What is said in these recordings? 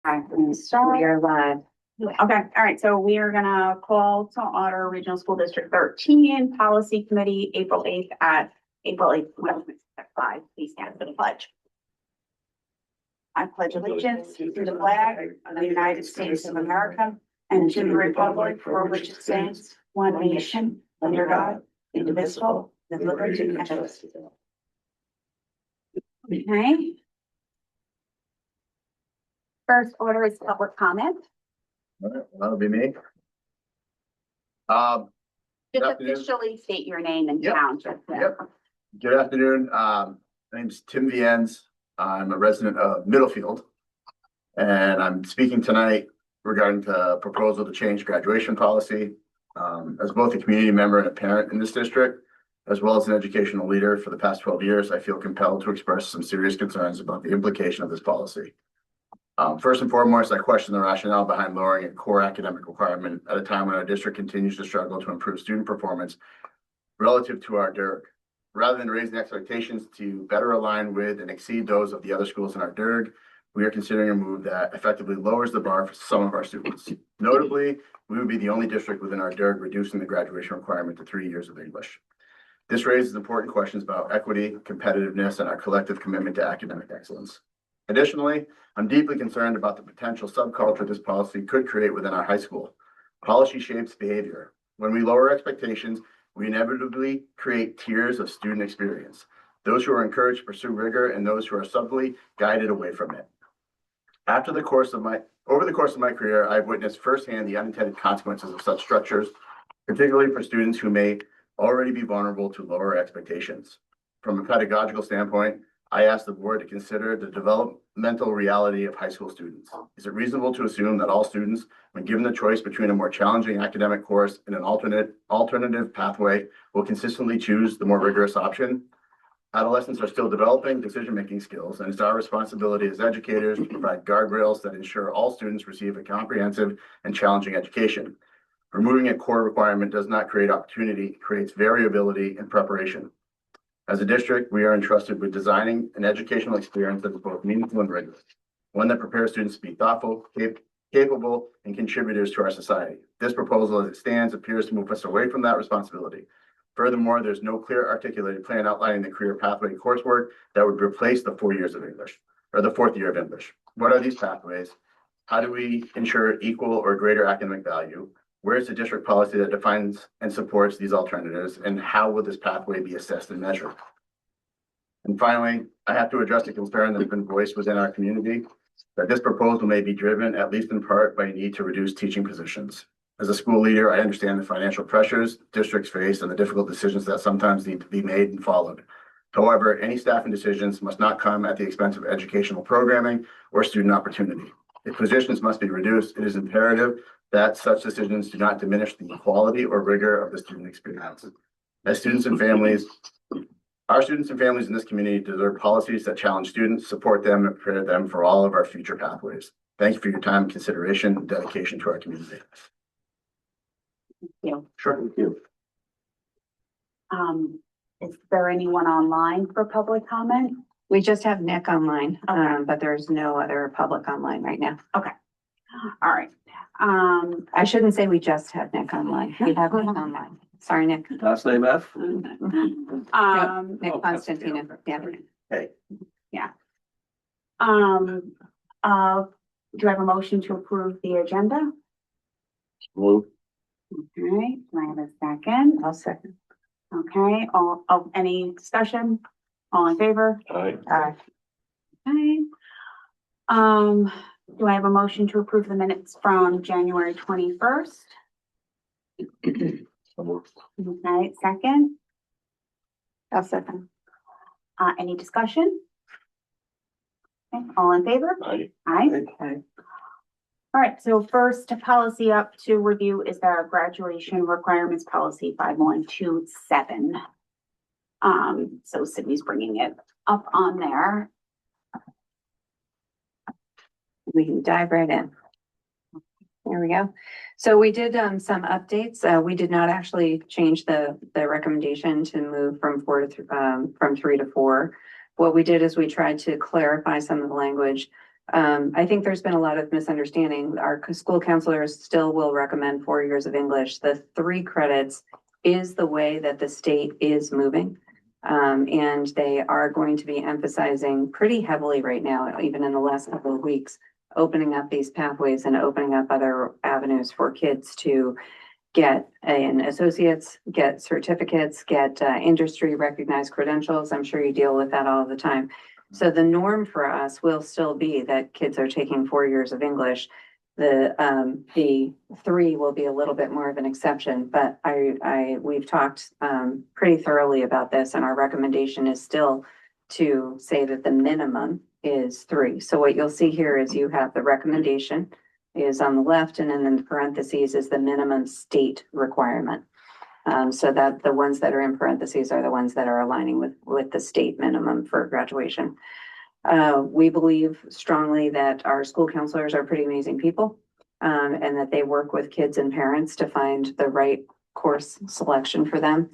We are live. Okay, all right, so we are gonna call to order Regional School District 13 Policy Committee, April 8th at 5. Please stand for the pledge. I pledge allegiance to the flag of the United States of America and to the republic for which it stands, one nation, under God, indivisible, with liberty and justice. Okay. First order is public comment. All right, well, that'll be me. Just afternoon. officially state your name and Yep. town. Yep. Good afternoon. My name's Tim Viennes. I'm a resident of Middlefield. And I'm speaking tonight regarding the proposal to change graduation policy. As both a community member and a parent in this district, as well as an educational leader for the past 12 years, I feel compelled to express some serious concerns about the implication of this policy. First and foremost, I question the rationale behind lowering a core academic requirement at a time when our district continues to struggle to improve student performance relative to our DIRG. Rather than raising expectations to better align with and exceed those of the other schools in our DIRG, we are considering a move that effectively lowers the bar for some of our students. Notably, we would be the only district within our DIRG reducing the graduation requirement to 3 years of English. This raises important questions about equity, competitiveness, and our collective commitment to academic excellence. Additionally, I'm deeply concerned about the potential subculture this policy could create within our high school. Policy shapes behavior. When we lower expectations, we inevitably create tiers of student experience. Those who are encouraged to pursue rigor and those who are subtly guided away from it. Over the course of my career, I've witnessed firsthand the unintended consequences of such structures, particularly for students who may already be vulnerable to lower expectations. From a pedagogical standpoint, I asked the board to consider the developmental reality of high school students. Is it reasonable to assume that all students, when given the choice between a more challenging academic course and an alternative pathway, will consistently choose the more rigorous option? Adolescents are still developing decision-making skills, and it's our responsibility as educators to provide guardrails that ensure all students receive a comprehensive and challenging education. Removing a core requirement does not create opportunity, it creates variability in preparation. As a district, we are entrusted with designing an educational experience that is both meaningful and rigorous, one that prepares students to be thoughtful, capable, and contributors to our society. This proposal, as it stands, appears to move us away from that responsibility. Furthermore, there's no clear articulated plan outlining the career pathway coursework that would replace the 4 years of English, or the 4th year of English. What are these pathways? How do we ensure equal or greater academic value? Where is the district policy that defines and supports these alternatives, and how will this pathway be assessed and measured? And finally, I have to address a concern that has been voiced within our community that this proposal may be driven, at least in part, by a need to reduce teaching positions. As a school leader, I understand the financial pressures districts face and the difficult decisions that sometimes need to be made and followed. However, any staffing decisions must not come at the expense of educational programming or student opportunity. If positions must be reduced, it is imperative that such decisions do not diminish the quality or rigor of the student experience. As students and families, our students and families in this community deserve policies that challenge students, support them, and prepare them for all of our future pathways. Thank you for your time, consideration, and dedication to our community. Thank you. Sure, thank you. Is there anyone online for public comment? We just have Nick online, but there's no other public online right now. All right. I shouldn't say we just have Nick online. We have Nick online. Sorry, Nick. Last name F? Nick Oh, Constantino. Yeah. Hey, Do I have a motion to approve the agenda? Move. Okay, do I have a second? I'll second. Okay, any discussion? All in favor? Aye. Okay. Do I have a motion to approve the minutes from January 21st? Okay, second, I'll second. any discussion? Okay, all in favor? Aye. Aye. Aye. All right, so first policy up to review is the graduation requirements policy 5127. So Sydney's bringing it up on there. We can dive right in. There we go. So we did some updates. We did not actually change the recommendation to move from 3 to 4. What we did is we tried to clarify some of the language I think there's been a lot of misunderstanding. Our school counselors still will recommend 4 years of English. The 3 credits is the way that the state is moving. And they are going to be emphasizing pretty heavily right now, even in the last couple of weeks, opening up these pathways and opening up other avenues for kids to get an associate's, get certificates, get industry recognized credentials. I'm sure you deal with that all the time. So the norm for us will still be that kids are taking 4 years of English. The 3 will be a little bit more of an exception, but we've talked pretty thoroughly about this, and our recommendation is still to say that the minimum is 3. So what you'll see here is you have the recommendation is on the left, and then in the parentheses is the minimum state requirement. So that the ones that are in parentheses are the ones that are aligning with the state minimum for graduation. We believe strongly that our school counselors are pretty amazing people, and that they work with kids and parents to find the right course selection for them.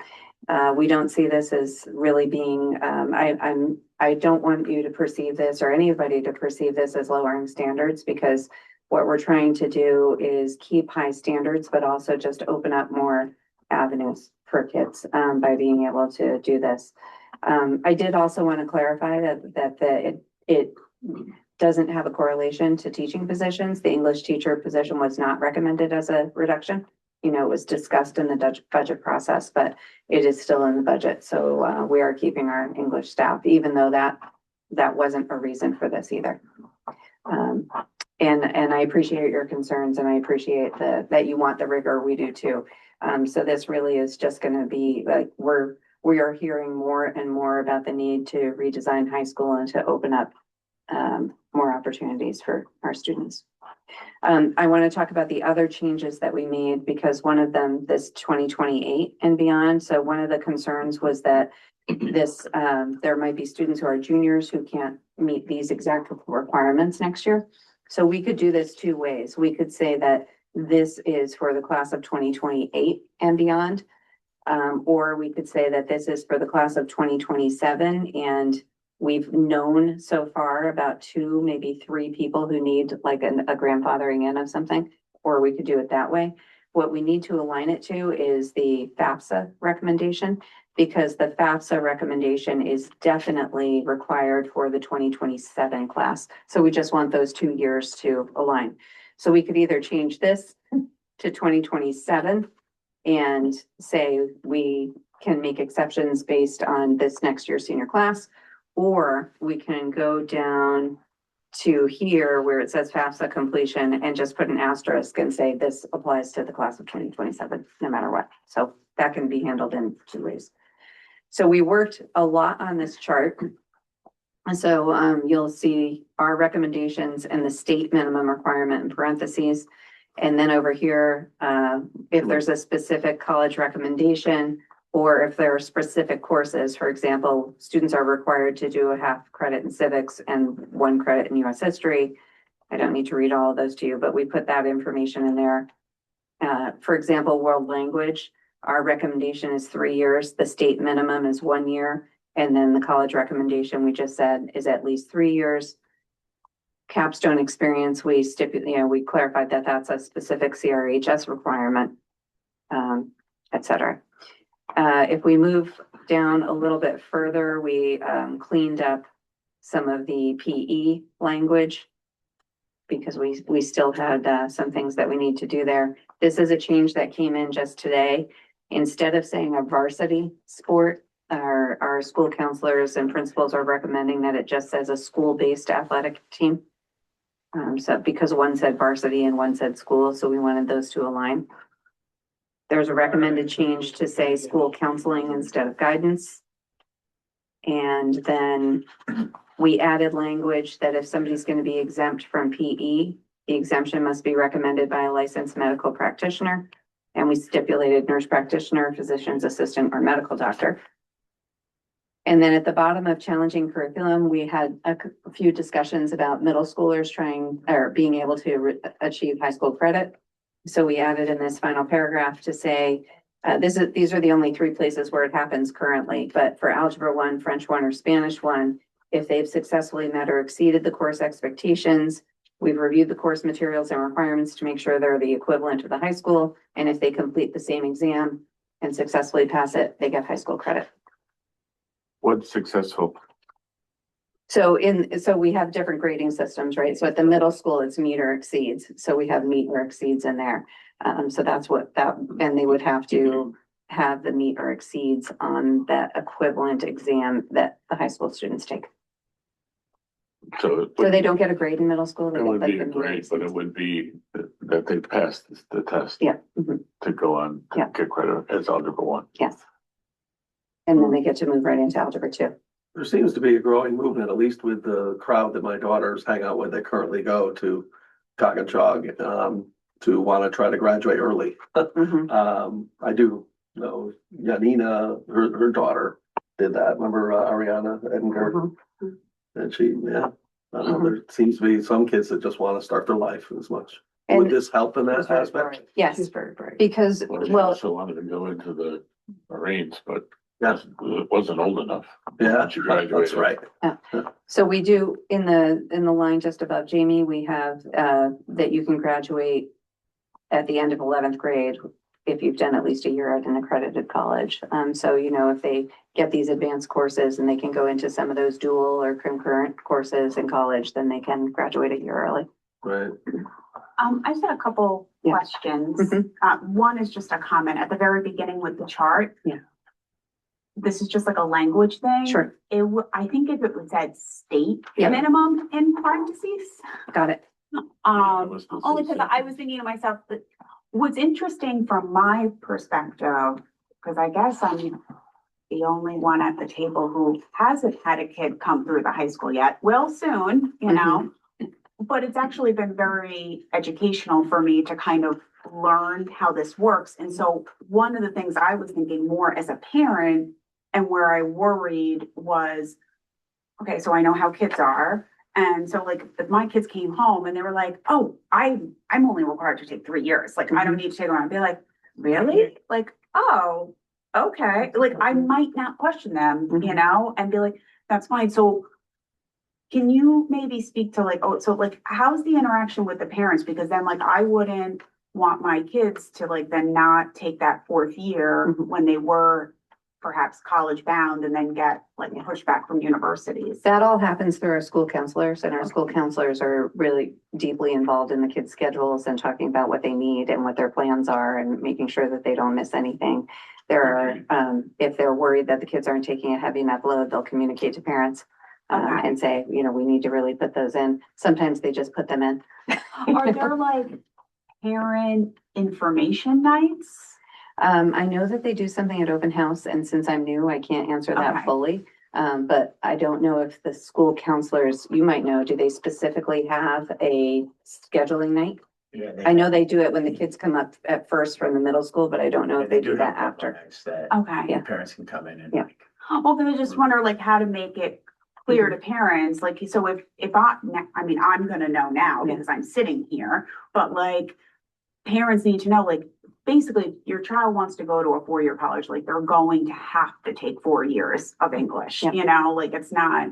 We don't see this as really being, I don't want you to perceive this or anybody to perceive this as lowering standards, because what we're trying to do is keep high standards, but also just open up more avenues for kids by being able to do this. I did also want to clarify that it doesn't have a correlation to teaching positions. The English teacher position was not recommended as a reduction. You know, it was discussed in the budget process, but it is still in the budget. So we are keeping our English staff, even though that wasn't a reason for this either. And I appreciate your concerns, and I appreciate that you want the rigor. We do too. So this really is just going to be like, we are hearing more and more about the need to redesign high school and to open up more opportunities for our students. I want to talk about the other changes that we made, because one of them, this 2028 and beyond. So one of the concerns was that there might be students who are juniors who can't meet these exact requirements next year. So we could do this 2 ways. We could say that this is for the class of 2028 and beyond. Or we could say that this is for the class of 2027, and we've known so far about 2, maybe 3 people who need like a grandfathering in of something, or we could do it that way. What we need to align it to is the FAFSA recommendation, because the FAFSA recommendation is definitely required for the 2027 class. So we just want those 2 years to align. So we could either change this to 2027 and say we can make exceptions based on this next year's senior class, or we can go down to here where it says FAFSA completion and just put an asterisk and say this applies to the class of 2027, no matter what. So that can be handled in 2 ways. So we worked a lot on this chart. So you'll see our recommendations and the state minimum requirement in parentheses. And then over here, if there's a specific college recommendation, or if there are specific courses, for example, students are required to do a half credit in civics and 1 credit in US history. I don't need to read all of those to you, but we put that information in there. For example, world language, our recommendation is 3 years. The state minimum is 1 year. And then the college recommendation, we just said, is at least 3 years. Capstone experience, we clarified that that's a specific CRHS requirement, et cetera. If we move down a little bit further, we cleaned up some of the PE language, because we still had some things that we need to do there. This is a change that came in just today. Instead of saying a varsity sport, our school counselors and principals are recommending that it just says a school-based athletic team. So because one said varsity and one said school, so we wanted those to align. There's a recommended change to say school counseling instead of guidance. And then we added language that if somebody's going to be exempt from PE, the exemption must be recommended by a licensed medical practitioner. And we stipulated nurse practitioner, physician's assistant, or medical doctor. And then at the bottom of challenging curriculum, we had a few discussions about middle schoolers being able to achieve high school credit. So we added in this final paragraph to say, these are the only 3 places where it happens currently, but for Algebra 1, French 1, or Spanish 1, If they've successfully met or exceeded the course expectations, we've reviewed the course materials and requirements to make sure they're the equivalent of the high school. And if they complete the same exam and successfully pass it, they get high school credit. What's successful? So we have different grading systems, right? So at the middle school, it's meet or exceeds. So we have meet or exceeds in there. So that's and they would have to have the meet or exceeds on that equivalent exam that the high school students take. So it So would, they don't get a grade in middle school. They it get would like be the a meet or grade, but it exceeds. would be that they passed the test Yeah, mhm, to go on to Yeah. get credit as algebra 1. yes. And then they get to move right into algebra 2. There seems to be a growing movement, at least with the crowd that my daughters hang out with. They currently go to Coggachog, to want to try to graduate early. Mhm. I do know Janina, her daughter did that. Remember Ariana Edinburgh? Mhm. And she, yeah, I don't know, there seems to be some kids that just want to start their life as much. Would And this help in that aspect? yes, very bright. because, Well, she well, also wanted to go into the Marines, but Yeah. wasn't old enough. Yeah, She that's graduated. right. so we do in the line just above Jamie, we have that you can graduate at the end of 11th grade if you've done at least a year at an accredited college. So, if they get these advanced courses and they can go into some of those dual or concurrent courses in college, then they can graduate a year early. Right. I just had a couple Yeah. questions. Mhm. One is just a comment at the very beginning with the chart. Yeah. This is just like a language thing. Sure, I think if it was said state Yeah. minimum in parentheses. got it. was the Only because I was thinking to myself that what's interesting from my perspective, because I guess I'm the only one at the table who hasn't had a kid come through the high school yet, will soon, you know? But it's actually been very educational for me to kind of learn how this works. And so one of the things I was thinking more as a parent and where I worried was, okay, so I know how kids are. And so like if my kids came home and they were like, oh, I'm only required to take 3 years. Like I don't need to take one. I'd be like, really? Like, oh, okay. Like I might not question them, you know, and be like, that's fine. So can you maybe speak to like, so like, how's the interaction with the parents? Because then like, I wouldn't want my kids to like, then not take that 4th year Mhm. when they were perhaps college bound and then get like pushback from universities. That all happens through our school counselors, and our school counselors are really deeply involved in the kids' schedules and talking about what they need and what their plans are and making sure that they don't miss anything. There are, if they're worried that the kids aren't taking a heavy enough load, they'll communicate to parents Okay. and say, we need to really put those in. Sometimes they just put them in. Are there like parent information nights? I know that they do something at open house, and since I'm new, I can't answer that Okay. fully. But I don't know if the school counselors, you might know, do they specifically have a scheduling night? Yeah. I know they do it when the kids come up at first from the middle school, but I don't know if they do that after. That Okay. Yeah. parents can come in and. Yeah. Well, then I just wonder like how to make it clear to parents, like, so if I'm gonna know now Yeah. because I'm sitting here, but like parents need to know, like, basically, if your child wants to go to a 4-year college, like they're going to have to take 4 years of English, Yeah. you know, like it's not.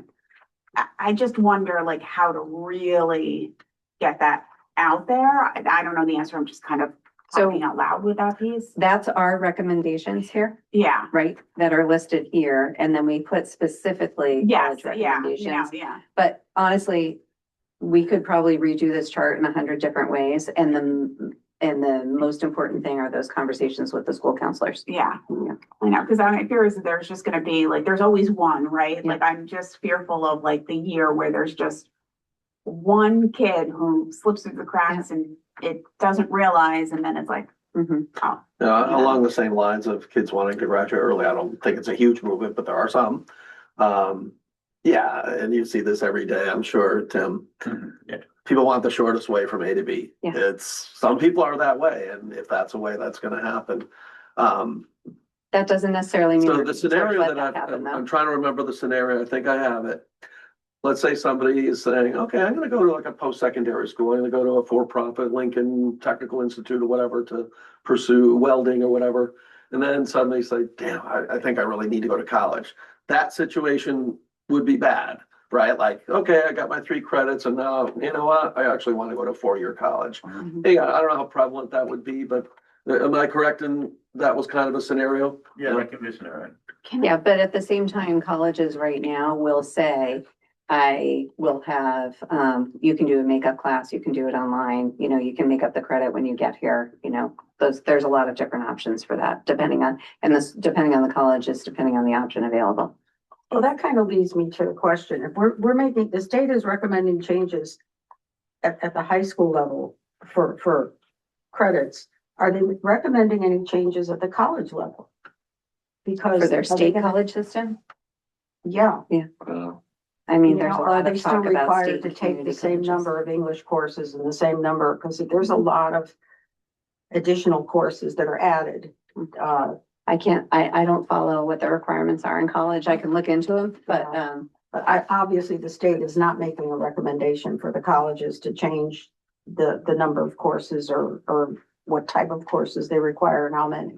I just wonder like how to really get that out there. I don't know the answer. I'm just kind of So- talking out loud with that piece. That's our recommendations here, Yeah. right? That are listed here, and then we put specifically Yes, college yeah, recommendations. yeah. But honestly, we could probably redo this chart in 100 different ways, and the most important thing are those conversations with the school counselors. Yeah, Yeah. I know, because I'm fears that there's just gonna be like, there's always one, right? Yeah. Like, I'm just fearful of like the year where there's just one kid who slips through the cracks and it doesn't realize, and then it's like, Mhm. oh, Yeah, along the same lines of kids wanting to graduate early, I don't think it's a huge movement, but there are some. Yeah, and you see this every day, I'm sure, Tim. Yeah. People want the shortest way from A to B. Yeah. Some people are that way, and if that's a way that's gonna happen. That doesn't necessarily mean. So we're the gonna scenario let that happen, though. I'm trying to remember the scenario, I think I have it. Let's say somebody is saying, okay, I'm gonna go to like a post-secondary school, I'm gonna go to a for-profit Lincoln Technical Institute or whatever to pursue welding or whatever. And then suddenly say, damn, I think I really need to go to college. That situation would be bad. right? Like, okay, I got my 3 credits and now, you know what? I actually want to go to 4-year college. Mhm. Yeah, I don't know how prevalent that would be, but am I correct in that was kind of a scenario? Yeah, that can be a scenario. Yeah, but at the same time, colleges right now will say, I will have, you can do a makeup class, you can do it online, you know, you can make up the credit when you get here, you know. There's a lot of different options for that, depending on the colleges, depending on the option available. Well, that kind of leads me to a question. If we're making, the state is recommending changes at the high school level for credits, are they recommending any changes at the college level? Because. For their are they state gonna- college system, Yeah. I mean, You there's a know, lot are they of still talk about required state to and take the community same colleges. number of English courses and the same number? Because there's a lot of additional courses that are added. I don't follow what the requirements are in college. I can look into them, but, But obviously, the state is not making a recommendation for the colleges to change the number of courses or what type of courses they require and how many.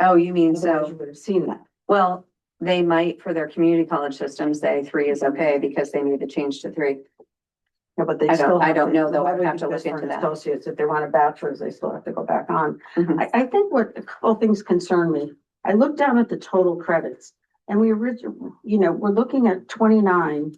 oh, you mean Otherwise, so, you would have seen that. well, they might for their community college system say 3 is okay because they made the change to 3. Yeah, but they I don't- still. I have don't to- know, though. why I'd would have you to do look this for into an that. Associates, if they want a bachelor's, they still have to go back on. Mhm. I think a couple things concern me. I looked down at the total credits and we're looking at 29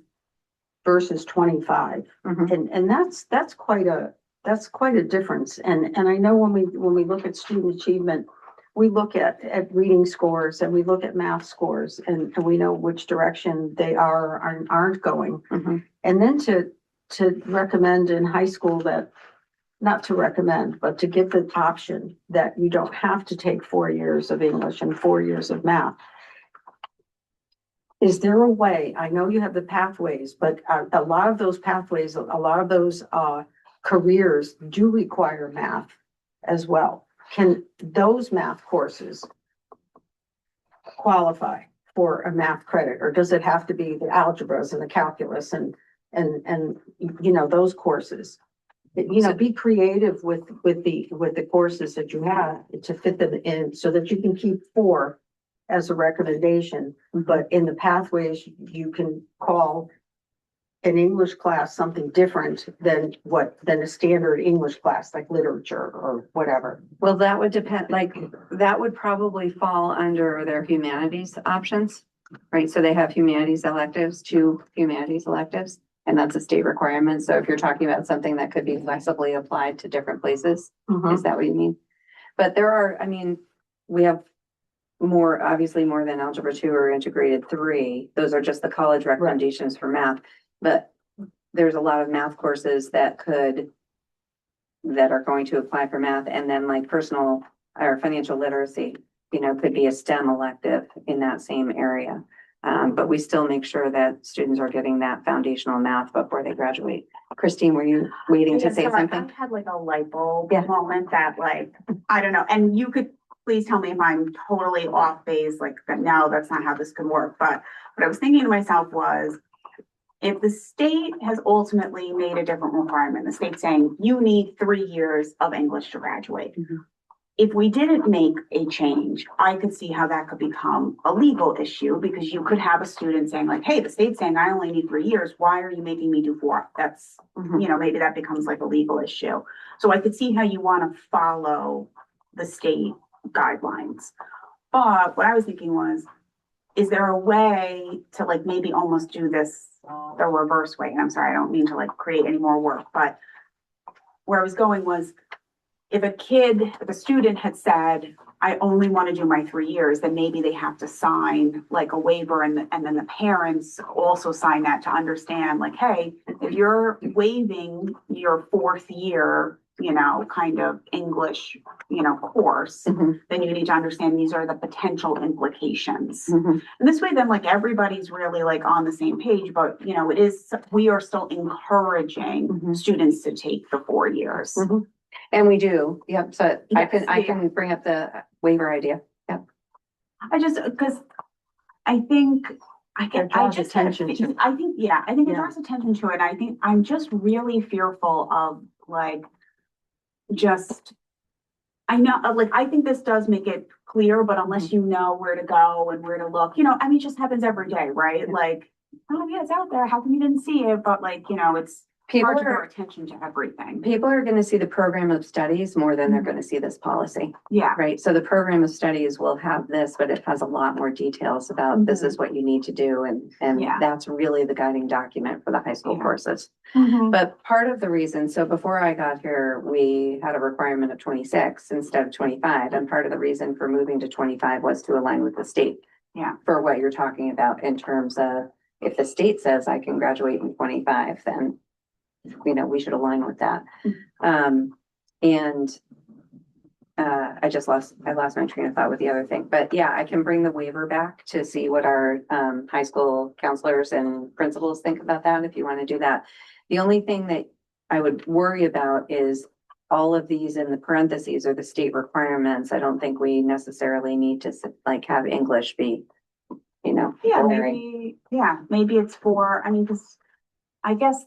versus 25. Mhm. And that's quite a difference. And I know when we look at student achievement, we look at reading scores and we look at math scores and we know which direction they are or aren't going. Mhm. And then to recommend in high school that, not to recommend, but to give the option that you don't have to take 4 years of English and 4 years of math. Is there a way, I know you have the pathways, but a lot of those pathways, a lot of those careers do require math as well. Can those math courses qualify for a math credit, or does it have to be the algebras and the calculus and those courses? Be creative with the courses that you have to fit them in so that you can keep 4 as a recommendation, but in the pathways, you can call an English class something different than a standard English class, like literature or whatever. Well, that would depend, that would probably fall under their humanities options, right? So they have humanities electives, 2 humanities electives, and that's a state requirement. So if you're talking about something that could be flexibly applied to different places, is that what you mean? But we have obviously more than Algebra 2 or Integrated 3. Those are just the college recommendations for math. But there's a lot of math courses that are going to apply for math, and then like personal or financial literacy, could be a STEM elective in that same area. But we still make sure that students are getting that foundational math before they graduate. Christine, were you waiting to Yeah, say so something? I've had like a light bulb Yeah. moment that I don't know, and you could please tell me if I'm totally off base, no, that's not how this could work. But what I was thinking to myself was, if the state has ultimately made a different requirement, the state saying you need 3 years of English to graduate. Mhm. If we didn't make a change, I could see how that could become a legal issue, because you could have a student saying hey, the state's saying I only need 3 years. Why are you making me do 4? That's, Mhm. maybe that becomes like a legal issue. So I could see how you want to follow the state guidelines. But what I was thinking was, is there a way to maybe almost do this the reverse way? And I'm sorry, I don't mean to create any more work, but where I was going was, if a student had said, I only want to do my 3 years, then maybe they have to sign a waiver, and then the parents also sign that to understand hey, if you're waiving your 4th year, kind of English, course, Mhm. then you need to understand these are the potential implications. Mhm. And this way, then everybody's really on the same page, but we are still encouraging Mhm. students to take the 4 years. Mhm. And we do, yep, so I Yes, can bring up the waiver idea. Because I think It draws attention to it. I think it Yeah. draws attention to it. I think I'm just really fearful of I know, I think this does make it clear, but unless you know where to go and where to look, it just happens every day, right? oh yeah, it's out there. How come you didn't see it? But like, you know, it's People hard to draw are, attention to everything. people are gonna see the program of studies more than they're gonna see this policy, Yeah, right? So the program of studies will have this, but it has a lot more details about this is what you need to do, and Yeah. that's really the guiding document for the high school Yeah. courses. Mhm. But part of the reason, so before I got here, we had a requirement of 26 instead of 25, and part of the reason for moving to 25 was to align with the state. Yeah. For what you're talking about in terms of, if the state says I can graduate in 25, then, you know, we should align with that. And I lost my train of thought with the other thing, but yeah, I can bring the waiver back to see what our high school counselors and principals think about that, if you want to do that. The only thing that I would worry about is all of these in the parentheses are the state requirements. I don't think we necessarily need to like have English be, you know. Yeah, boring. maybe it's for, I mean, cause I guess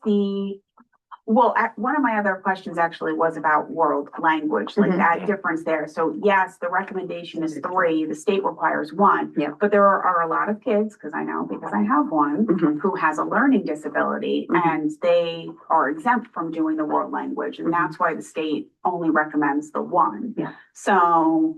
one of my other questions actually was about world language, like Mhm. that difference there. So yes, the recommendation is 3, the state requires 1. Yeah. But there are a lot of kids, because I know, because I have one, Mhm. who has a learning disability Mhm. and they are exempt from doing the world language. And that's why the state only recommends the 1. Yeah. So,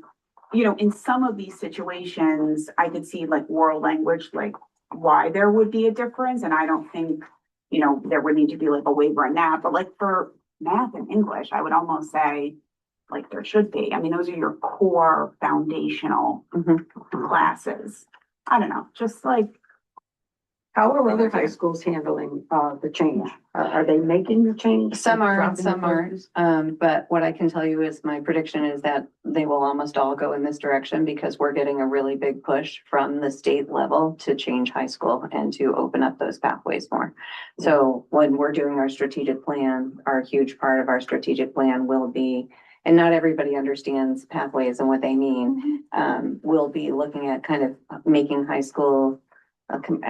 you know, in some of these situations, I could see like world language, like why there would be a difference. And I don't think, you know, there would need to be like a waiver in that, but like for math and English, I would almost say like there should be. I mean, those are your core foundational Mhm. classes. I don't know, just like, How are other high schools handling, the change? Are they making the change? Some are, Dropping some the aren't. courses? But what I can tell you is my prediction is that they will almost all go in this direction because we're getting a really big push from the state level to change high school and to open up those pathways more. So when we're doing our strategic plan, our huge part of our strategic plan will be, and not everybody understands pathways and what they mean. We'll be looking at kind of making high school,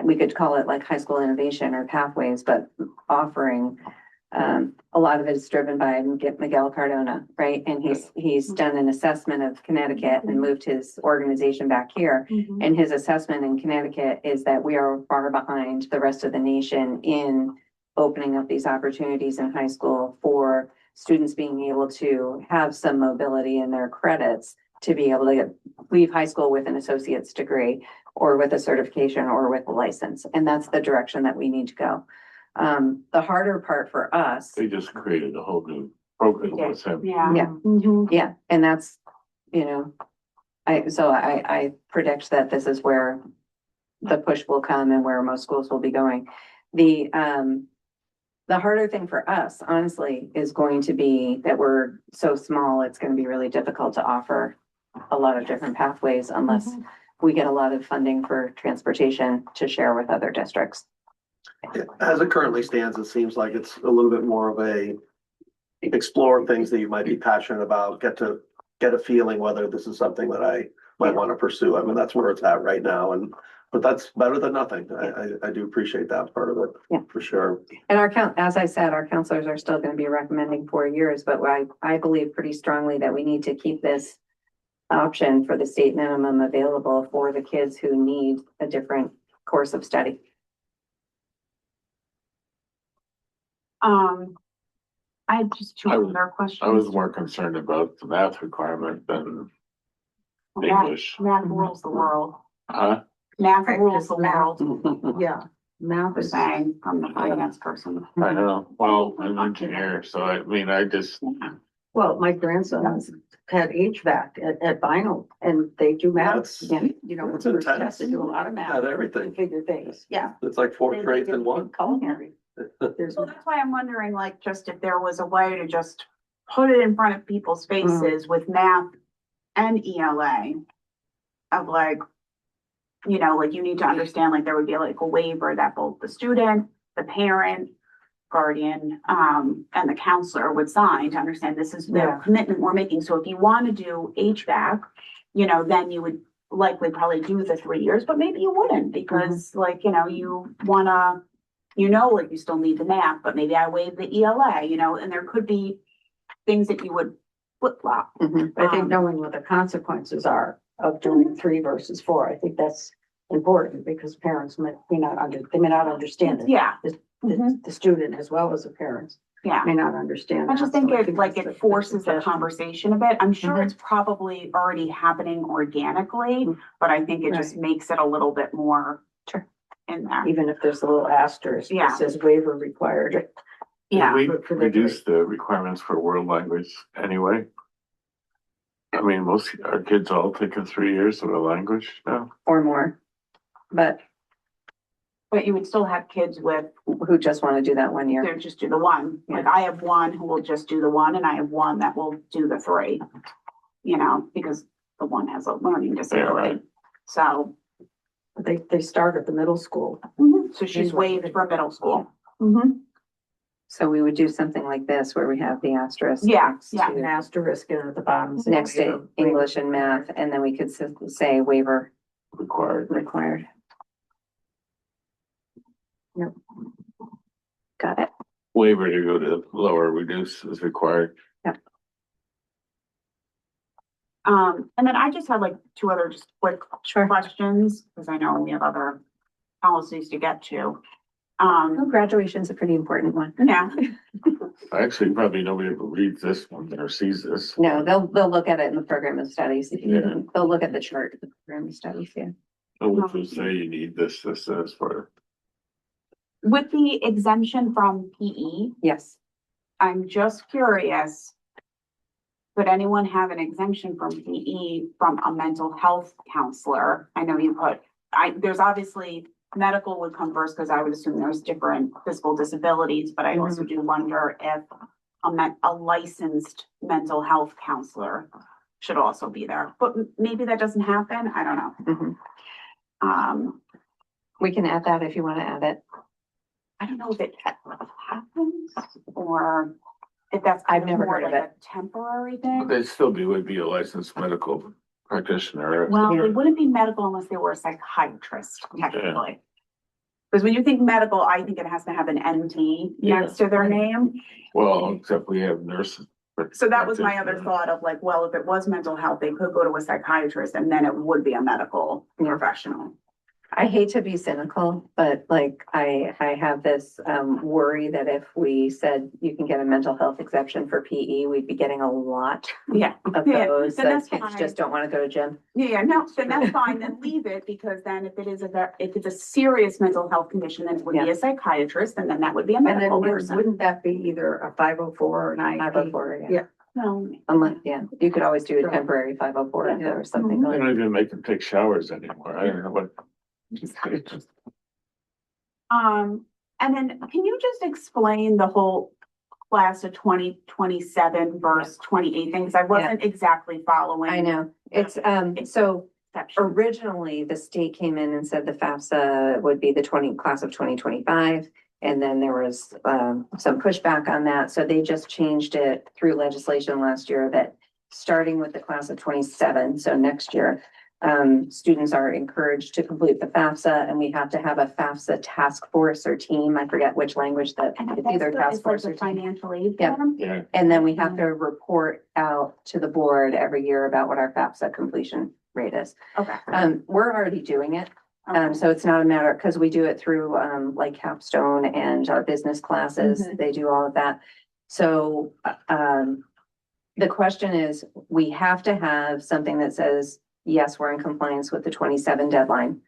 we could call it like high school innovation or pathways, but offering, a lot of it is driven by Miguel Cardona, right? And he's done an assessment of Connecticut and moved his organization back here. And his assessment in Connecticut is that we are far behind the rest of the nation in opening up these opportunities in high school for students being able to have some mobility in their credits to be able to leave high school with an associate's degree or with a certification or with a license. And that's the direction that we need to go. The harder part for us, They just created a whole new program with him. yeah. Yeah. Mhm. yeah, and that's, you know, I predict that this is where the push will come and where most schools will be going. The harder thing for us, honestly, is going to be that we're so small, it's gonna be really difficult to offer a lot of different pathways unless we get a lot of funding for transportation to share with other districts. As it currently stands, it seems like it's a little bit more of a explore things that you might be passionate about, get a feeling whether this is something that I might want to pursue. I mean, that's where it's at right now, but that's better than nothing. I do appreciate that part of it. Yeah. For sure. And as I said, our counselors are still gonna be recommending 4 years, but I believe pretty strongly that we need to keep this option for the state minimum available for the kids who need a different course of study. I had just 2 I was- other questions. I was more concerned about the math requirement than Math- English. Math rules the world. Huh? Math Practice rules the math. world, Yeah, math the is, saying from the finance person. I know. Well, I'm an engineer, so I mean, I just, well, my grandson's had HVAC at Vinyl and they do math. That's, Yeah. You know, That's with first intense. test, they do a lot of math. Had everything. to Figure things, yeah. it's like 4 trades in one. Culinary. There's, So that's why I'm wondering, like, just if there was a way to just put it in front of people's faces with math and ELA. Of like, you know, like you need to understand, like there would be like a waiver that both the student, the parent, guardian, and the counselor would sign to understand this is the Yeah. commitment we're making. So if you want to do HVAC, you know, then you would likely probably do the 3 years, but maybe you wouldn't because like, you know, you wanna, you know, like you still need the math, but maybe I waive the ELA, you know, and there could be things that you would flip flop. I think knowing what the consequences are of doing 3 versus 4, I think that's important because parents they may not understand it. Yeah, The student as well as the parents yeah. may not understand. I just that, think so it like that's it a forces the suggestion. conversation a bit. I'm sure Mhm. it's probably already happening organically, but I think it just Right. makes it a little bit more. Sure. In there. Even if there's a little asterisk Yeah. that says waiver required. Yeah. We for the- reduce the requirements for world language anyway. I mean, most, our kids all taking 3 years of a language now. Or more. But But you would still have kids with, who just want to do that 1 year? who just do the one. Like I have one who will just do the one and I have one that will do the three. You know, because the one has a learning disability. So, They start at the middle school. so she's waived for middle school. Mhm. So we would do something like this where we have the asterisk. Yeah, next yeah. to- An asterisk in at the bottom. saying Next to waiver. English and math, and then we could say waiver Required. required. Yep. Got it. Waiver to go to lower, reduce is required. And then I just had like two other just quick Sure. questions, because I know we have other policies to get to. Well, graduation's a pretty important one. Yeah, Actually, probably nobody ever reads this one or sees this. No, they'll look at it in the program of studies. Yeah. They'll look at the chart of the program of studies, yeah. Which will say you need this for. with the exemption from PE, Yes. I'm just curious. Could anyone have an exemption from PE from a mental health counselor? I know you put, there's obviously medical would come first because I would assume there's different physical disabilities, but I also do wonder if a licensed mental health counselor should also be there, but maybe that doesn't happen. I don't know. Mhm. Um, We can add that if you want to add it. I don't know if it happens or if that's. I've kind never more heard of like it. a temporary thing. They'd still would be a licensed medical practitioner. Well, Yeah. they wouldn't be medical unless they were a psychiatrist, technically. Because when you think medical, I think it has to have an NT Yeah. next to their name. Well, except we have nurses. So that was my other thought of like, well, if it was mental health, they could go to a psychiatrist and then it would be a medical Yeah. professional. I hate to be cynical, but like I have this worry that if we said you can get a mental health exception for PE, we'd be getting a lot Yeah, of Yeah, those then that that's kids fine. just don't want to go to gym. yeah, no, then that's fine, then leave it, because then if it is if it's a serious mental health condition, then it would be a psychiatrist, and then that would be a And then medical person. wouldn't that be either a 504 or an IEP? 504, yeah. Yeah. No, Unless, yeah, you could always do a Sure. temporary 504 Yeah. or something Mhm. They like. don't even make them take showers anymore. I don't know what. and then can you just explain the whole class of 2027 versus 28 thing? Because I wasn't exactly following. I know, it's, so Exception. originally the state came in and said the FAFSA would be the class of 2025. And then there was, some pushback on that. So they just changed it through legislation last year that starting with the class of 27, so next year, students are encouraged to complete the FAFSA, and we have to have a FAFSA task force or team. I forget which language that, And it's that's either the- task it's like force or the team. financial aid Yeah. form? Yeah, And then we have to report out to the board every year about what our FAFSA completion rate is. Okay. We're already doing it. Okay. So it's not a matter, because we do it through, like Capstone and our business classes, Mhm. they do all of that. So, the question is, we have to have something that says, yes, we're in compliance with the 27 deadline.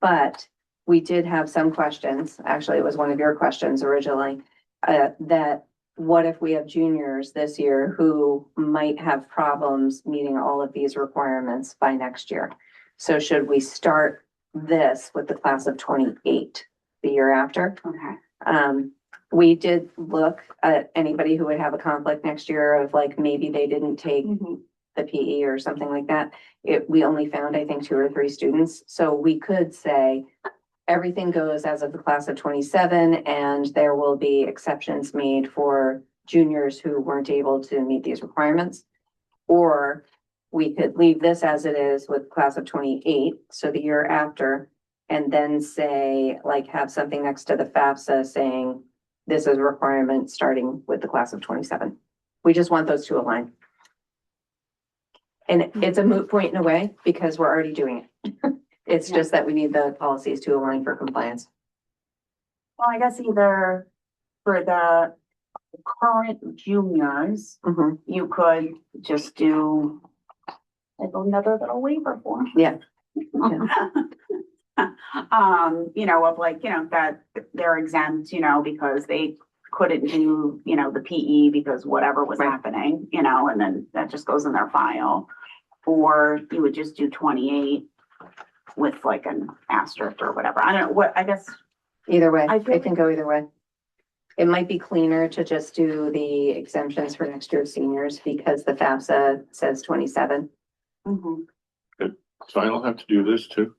But we did have some questions, actually, it was one of your questions originally, that what if we have juniors this year who might have problems meeting all of these requirements by next year? So should we start this with the class of 28 the year after? Okay. We did look at anybody who would have a conflict next year of like, maybe they didn't take Mhm. the PE or something like that. We only found, I think, 2 or 3 students. So we could say everything goes as of the class of 27, and there will be exceptions made for juniors who weren't able to meet these requirements. Or we could leave this as it is with class of 28, so the year after, and then say, like, have something next to the FAFSA saying this is a requirement starting with the class of 27. We just want those to align. And it's a moot point in a way, because we're already doing it. It's just that we need the policies to align for compliance. Well, I guess either for the current juniors, Mhm. you could just do like another little waiver form. Yeah. You know, of like, you know, that they're exempt, you know, because they couldn't do, you know, the PE because whatever was Right. happening, you know, and then that just goes in their file. Or you would just do 28 with like an asterisk or whatever. I don't know what, I guess, Either way, I feel it can go either way. It might be cleaner to just do the exemptions for next year's seniors because the FAFSA says 27. mhm. So I don't have to do this too?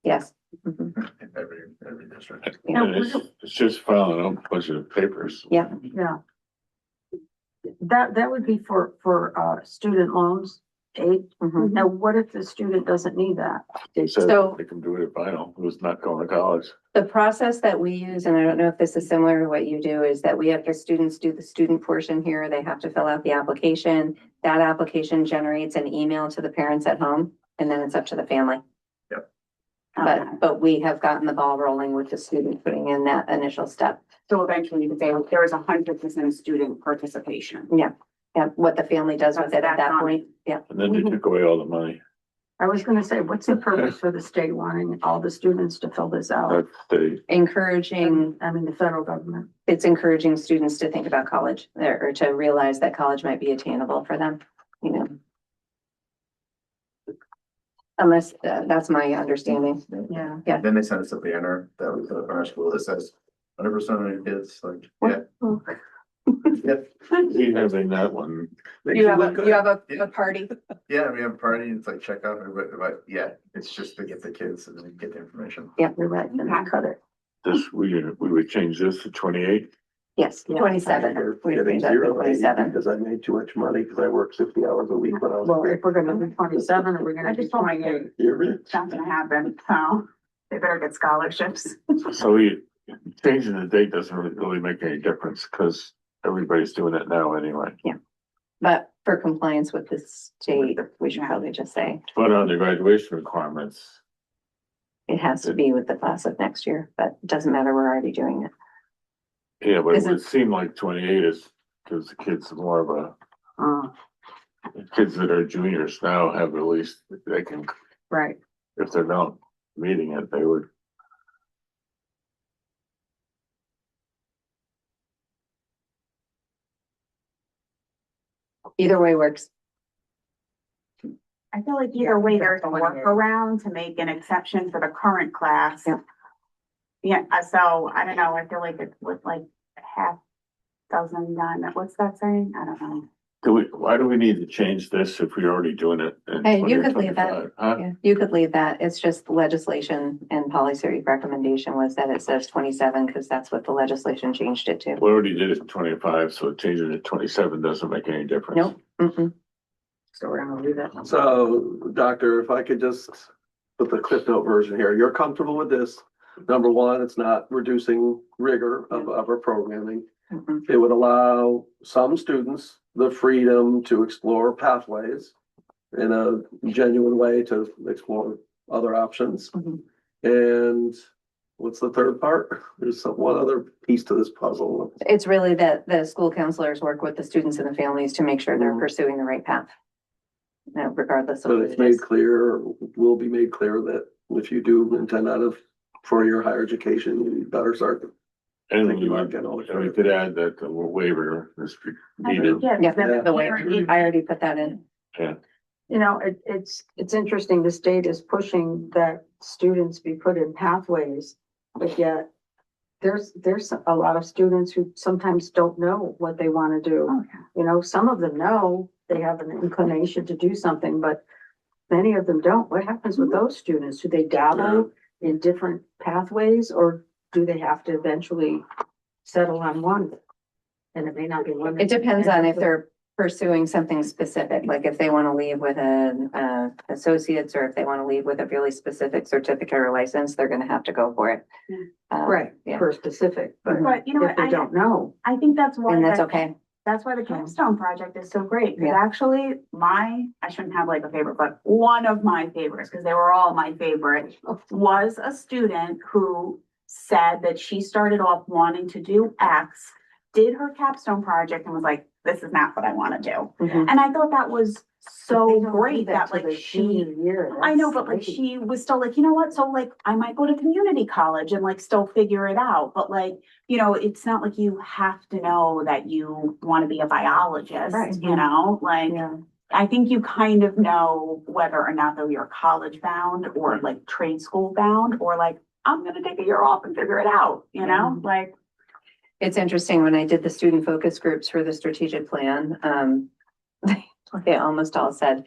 Yes. Mhm. Every district. Yeah. And it's just filing a bunch of papers. Yeah. Yeah. That would be for, student loans, aid. Mhm. Now, what if the student doesn't need that? They said So- they can do it at final, who's not going to college. The process that we use, and I don't know if this is similar to what you do, is that we have the students do the student portion here. They have to fill out the application. That application generates an email to the parents at home, and then it's up to the family. Okay. But we have gotten the ball rolling with the student putting in that initial step. So eventually you could say there was 100% student participation. Yeah, what the family does with it at that point. Yeah. And then they took away all the money. I was gonna say, what's the purpose for the state wanting all the students to fill this out? That's the, Encouraging, I mean, the federal government. it's encouraging students to think about college or to realize that college might be attainable for them, you know. Unless, that's my understanding. Yeah. Yeah. Then they sent us a banner that we put up in our school that says 100% of your kids, like, yeah. Yeah, we having that one, Makes You have look a, good. you have a party. yeah, we have a party and it's like check out, but yeah, it's just to get the kids and get the information. You're right, then I cut it. this, we would change this to 28. Yes, Yeah. 27. We Getting changed that to zero 27. because I made too much money because I worked 60 hours a week when I was. Well, if we're gonna do 27, or we're I gonna do just told my 28. kids, You're rich. it's not gonna happen, so they better get scholarships. So changing the date doesn't really make any difference because everybody's doing it now anyway. But for compliance with the state, we should probably just say But on the graduation requirements, it has to be with the class of next year, but it doesn't matter, we're already doing it. yeah, but it Isn't- would seem like 28 is, because the kids are more of a, the kids that are juniors now have at least, they can, Right. if they're not meeting it, they would. Either way works. I feel like either way, there's a workaround to make an exception for the current class. Yeah. Yeah, so I don't know, I feel like it's with like half dozen done, what's that saying? I don't know. Why do we need to change this if we're already doing it? in Hey, you could leave that. 2025, huh? Yeah, you could leave that. It's just legislation and policy recommendation was that it says 27 because that's what the legislation changed it to. We already did it in 25, so changing it to 27 doesn't make any difference. Nope. Mm-mm. So we're gonna leave it. So, doctor, if I could just put the Cliff Note version here, you're comfortable with this? Number one, it's not reducing rigor of our programming. Mm-mm. It would allow some students the freedom to explore pathways in a genuine way to explore other options. Mhm. And what's the third part? There's one other piece to this puzzle. It's really that the school counselors work with the students and the families to make sure they're Mhm. pursuing the right path. Regardless of But what it's it made is. clear, will be made clear that if you do intend out of for your higher education, you better start. And Thank we you, would, Mark, and all and we could add that the waiver is I think, needed. yeah, Yeah, the the way, parent- I already put that in. You know, it's interesting, the state is pushing that students be put in pathways, but yet there's a lot of students who sometimes don't know what they want to do. Oh, yeah. You know, some of them know they have an inclination to do something, but many of them don't. What happens with those students? Do they dabble in different pathways, or do they have to eventually settle on one? And it may not be one. It depends on if they're pursuing something specific, like if they want to leave with an associates or if they want to leave with a really specific certificate or license, they're going to have to go for it. Yeah. Right, Yeah. for specific, but But you know if what, they don't know, I think that's why. And that's that- okay. That's why the capstone project is so great, because Yeah. actually I shouldn't have like a favorite, but one of my favorites, because they were all my favorite, was a student who said that she started off wanting to do X, did her capstone project and was like, this is not what I want to do. Mhm. And I thought that was They so don't do great that till like their she, junior year. I know, That's but like late. she was still like, you know what, so like I might go to community college and like still figure it out, but like, you know, it's not like you have to know that you want to be a biologist, Right. you know, like. Yeah. I think you kind of know whether or not though you're college bound or like trade school bound, or like, I'm gonna take a year off and figure it out, you know, like. It's interesting, when I did the student focus groups for the strategic plan, they almost all said,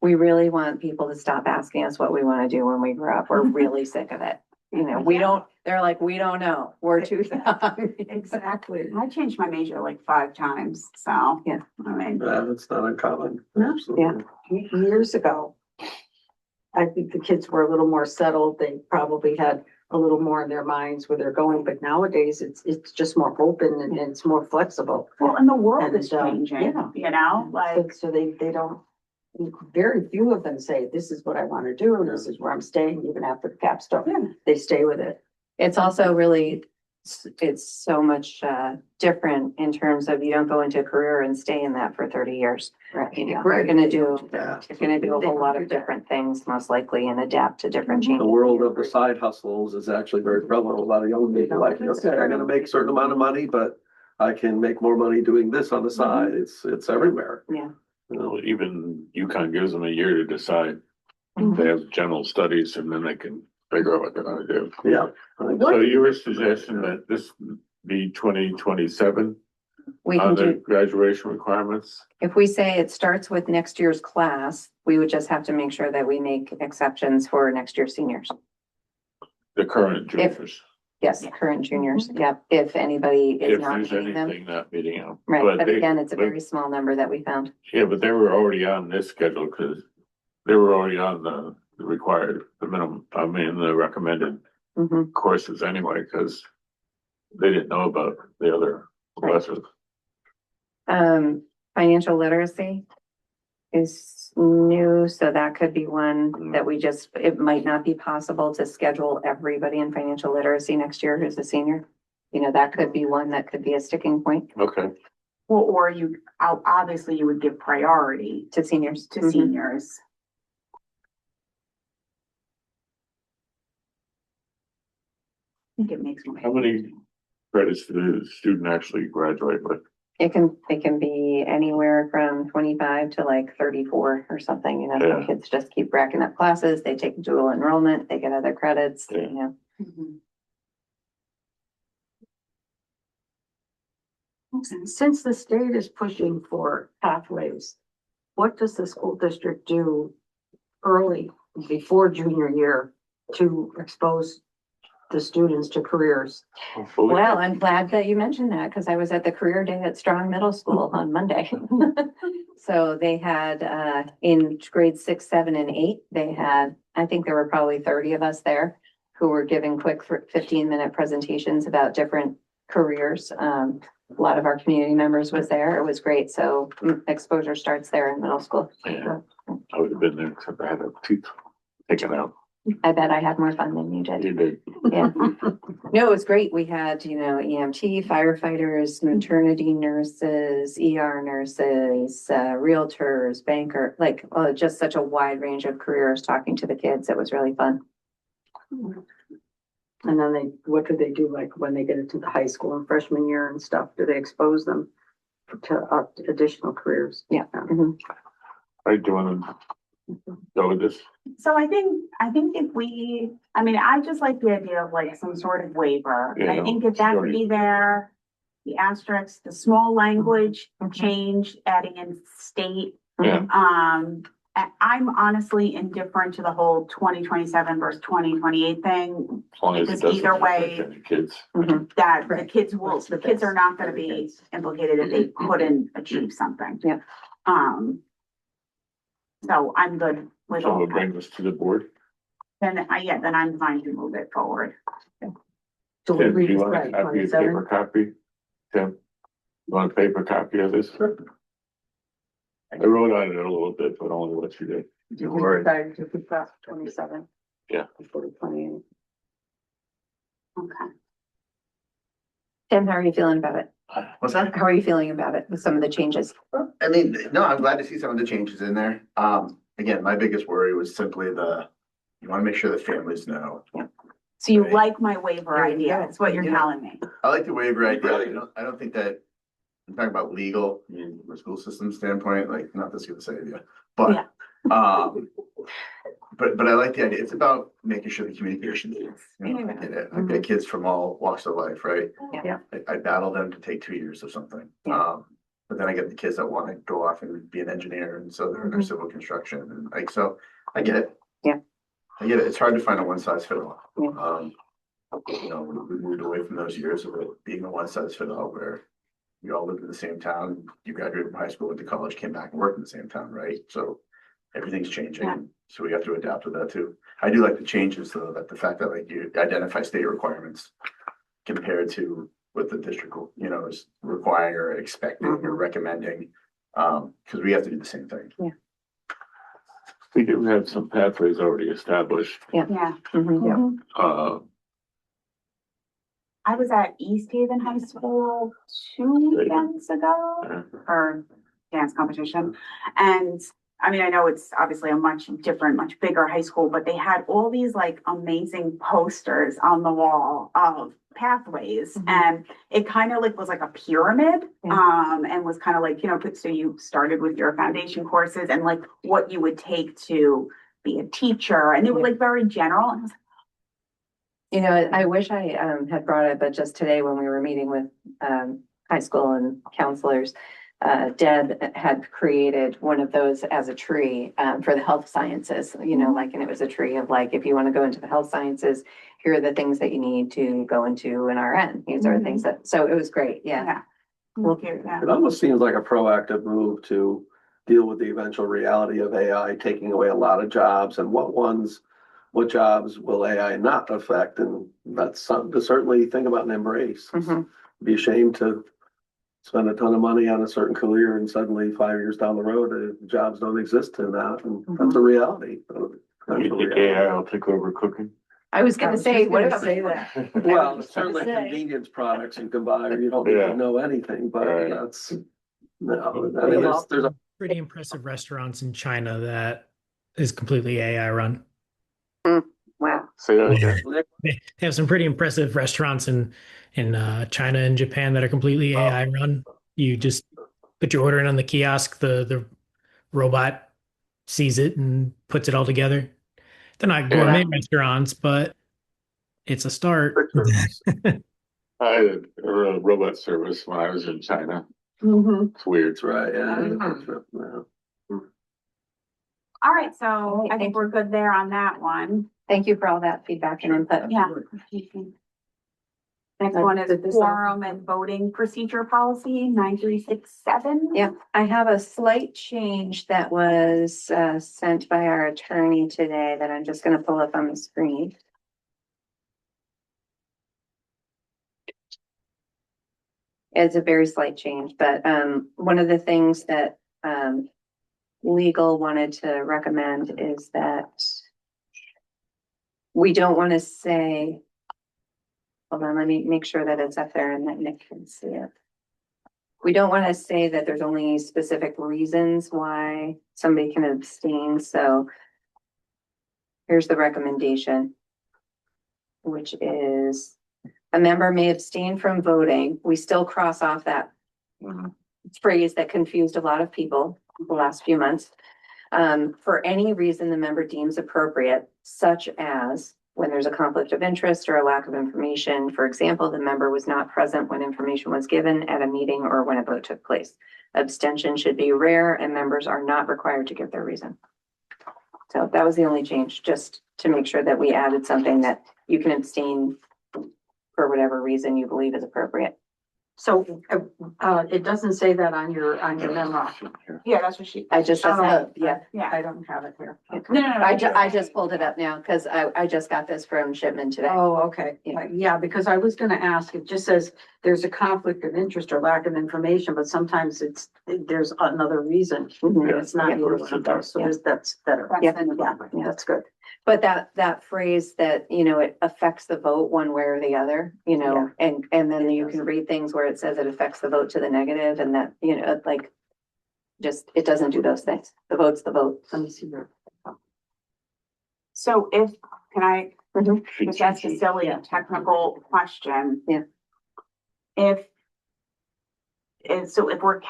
we really want people to stop asking us what we want to do when we grow up. We're really sick of it. You know, they're like, we don't know. We're too young. Exactly. I changed my major like 5 times, so. Yeah. I mean, That's not uncommon. No. Absolutely. Years ago, I think the kids were a little more settled. They probably had a little more in their minds where they're going, but nowadays it's just more open and it's more flexible. well, and the world And, is changing, yeah. you know, like, So they don't, very few of them say, this is what I want to do, and this is where I'm staying, even after the Yeah. capstone. They stay with it. It's also really, it's so much different in terms of you don't go into a career and stay in that for 30 years. Right. You know, you're gonna do, Yeah. you're gonna do a whole lot of different things most likely and adapt to different changes. The world of the side hustles is actually very prevalent. A lot of young people like, okay, I'm gonna make a certain amount of money, but I can make more money doing this on the side. It's everywhere. Yeah. You know, even UConn gives them a year to decide. Mhm. They have general studies and then they can figure out what they're gonna do. Yeah. So you were suggesting that this be 2027 We can on the do, graduation requirements? if we say it starts with next year's class, we would just have to make sure that we make exceptions for next year's seniors. The current juniors, Yes, Yeah. current juniors, yep, if anybody is if not there's meeting them. anything not meeting them. Right, but they- again, it's a but- very small number that we found. Yeah, but they were already on this schedule because they were already on the required, the minimum, I mean, the recommended Mhm. courses anyway, because they didn't know about the other Right. classes. Financial literacy is new, so that could be one that we just, it might not be possible to schedule everybody in financial literacy next year who's a senior. You know, that could be one that could be a sticking point Okay, well, or you, obviously you would give priority to seniors. to Mhm. seniors. I think it makes more. how many credits did the student actually graduate with? It can be anywhere from 25 to like 34 or something, you know, some Yeah. kids just keep racking up classes, they take dual enrollment, they get other credits, you Yeah. know. Mhm. Since the state is pushing for pathways, what does the school district do early, before junior year, to expose the students to careers? Hopefully. Well, I'm glad that you mentioned that because I was at the career day at Strong Middle School on Monday. So they had, in grades 6, 7, and 8, they had, I think there were probably 30 of us there who were giving quick 15-minute presentations about different careers. A lot of our community members was there. It was great. So exposure starts there in middle school. Yeah, I would have been there except I had a tooth taken out. I bet I had more fun than you did. You did. Yeah. No, it was great. We had, you know, EMT, firefighters, maternity nurses, ER nurses, realtors, banker, like, just such a wide range of careers talking to the kids. It was really fun. And then what do they do, like, when they get into the high school and freshman year and stuff? Do they expose them to additional careers? Yeah. Mhm. Are you doing go with this? So I think if we, I mean, I just like the idea of like some sort of waiver. I Yeah, think if that sure. could be there, the asterisk, the small language change, adding in state. Yeah. I'm honestly indifferent to the whole 2027 versus 2028 thing, As long as it Because doesn't either way- affect any kids. Mhm. that the Right. kids will, That's the the kids are best not for gonna the be kids. implicated if they couldn't achieve something. Yeah. So I'm good with So all we'll that. bring this to the board. Then I'm fine to move it forward. So we Tim, do read you this want a right, copy, a 27? paper copy? Tim, Want a paper copy of this? I wrote on it a little bit, but only what you did. Do we decide to keep that 27? Yeah. Before the 28. Okay. Tim, how are you feeling about it? What's that? How are you feeling about it with some of the changes? I mean, no, I'm glad to see some of the changes in there. Again, my biggest worry was simply you want to make sure the families know. So you Right. like my waiver There you idea, go. that's what you're Yeah. telling me. I like the waiver idea. Brilliant. I don't think that, I'm talking about legal, I mean, from a school system standpoint, like, not this gonna save you, but, but I like the idea. It's about making sure the communication, I get it. I've got kids from all walks of life, right? Yeah. I battle them to take 2 years of something. Yeah. But then I get the kids that want to go off and be an engineer, and so they're in their civil construction, and like, so, I get it. Yeah. I get it. It's hard to find a one size fit all. Yeah. We moved away from those years of it being a one size fit all where we all lived in the same town. You graduated from high school, went to college, came back and worked in the same town, right? So everything's changing. Yeah. So we have to adapt with that too. I do like the changes though, that the fact that like you identify state requirements compared to what the district, is requiring or expecting or recommending. Because we have to do the same thing. We do have some pathways already established. Yeah. Mhm. Uh, I was at East Haven High School 2 weekends ago for dance competition. And I mean, I know it's obviously a much different, much bigger high school, but they had all these like amazing posters on the wall of pathways. Mhm. And it kind of like was like a pyramid, and was kind of like, so you started with your foundation courses and like what you would take to be a teacher. And it was Yeah. like very general. And I was I wish I had brought it, but just today when we were meeting with high school and counselors, Deb had created one of those as a tree for the health sciences, like, and it was a tree of like, if you want to go into the health sciences, here are the things that you need to go into an RN. These are things that, so it was great. Yeah. yeah. Well, yeah. It almost seems like a proactive move to deal with the eventual reality of AI taking away a lot of jobs and what jobs will AI not affect? And that's something to certainly think about and embrace. Mhm. Be ashamed to spend a ton of money on a certain career and suddenly 5 years down the road, jobs don't exist in that. And that's a reality. you think AI will take over cooking? I was I gonna was say, just what gonna about say that. Well, was certainly gonna say. convenience products you can buy, or you don't need Yeah. to know anything, but Right. that's, no, I mean, there's a Pretty impressive restaurants in China that is completely AI run. Wow. Say that again. They have some pretty impressive restaurants in China and Japan that are completely AI run. You just put your order in on the kiosk, the robot sees it and puts it all together. They're not gourmet restaurants, but it's a start. I had a robot service when I was in China. Mhm. It's weird. That's right, yeah. Mhm. Yeah. All right, so right, I think thank we're good there on that one. Thank you for all that feedback and input. Yeah. Next one is Did this quorum and voting procedure policy, 9367. Yeah, I have a slight change that was sent by our attorney today that I'm just gonna pull up on the screen. It's a very slight change, but one of the things that legal wanted to recommend is that we don't want to say, hold on, let me make sure that it's up there and that Nick can see it. We don't want to say that there's only specific reasons why somebody can abstain, so here's the recommendation, which is a member may abstain from voting. We still cross off that phrase that confused a lot of people the last few months. For any reason the member deems appropriate, such as when there's a conflict of interest or a lack of information. For example, the member was not present when information was given at a meeting or when a vote took place. Abstention should be rare and members are not required to give their reason. So that was the only change, just to make sure that we added something that you can abstain for whatever reason you believe is appropriate. So, it doesn't say that on your memo. Yeah, that's what she. I just, Oh, yeah. Yeah. I don't have it here. No, no, no. I just pulled it up now because I just got this from Shipman today. Oh, okay. Yeah, because I was gonna ask, it just says there's a conflict of interest or lack of information, but sometimes there's another reason. Mhm. And it's not Yeah. either one of those, so that's better. That's Yeah. in the Yeah, book. that's good. But that phrase that, you know, it affects the vote one way or the other, you know, and then you can read things where it says it affects the vote to the negative and that, you know, like. Just, it doesn't do those things. The vote's the vote. Let me see where. So can I just ask a silly Yeah. technical question? Yeah. So if we're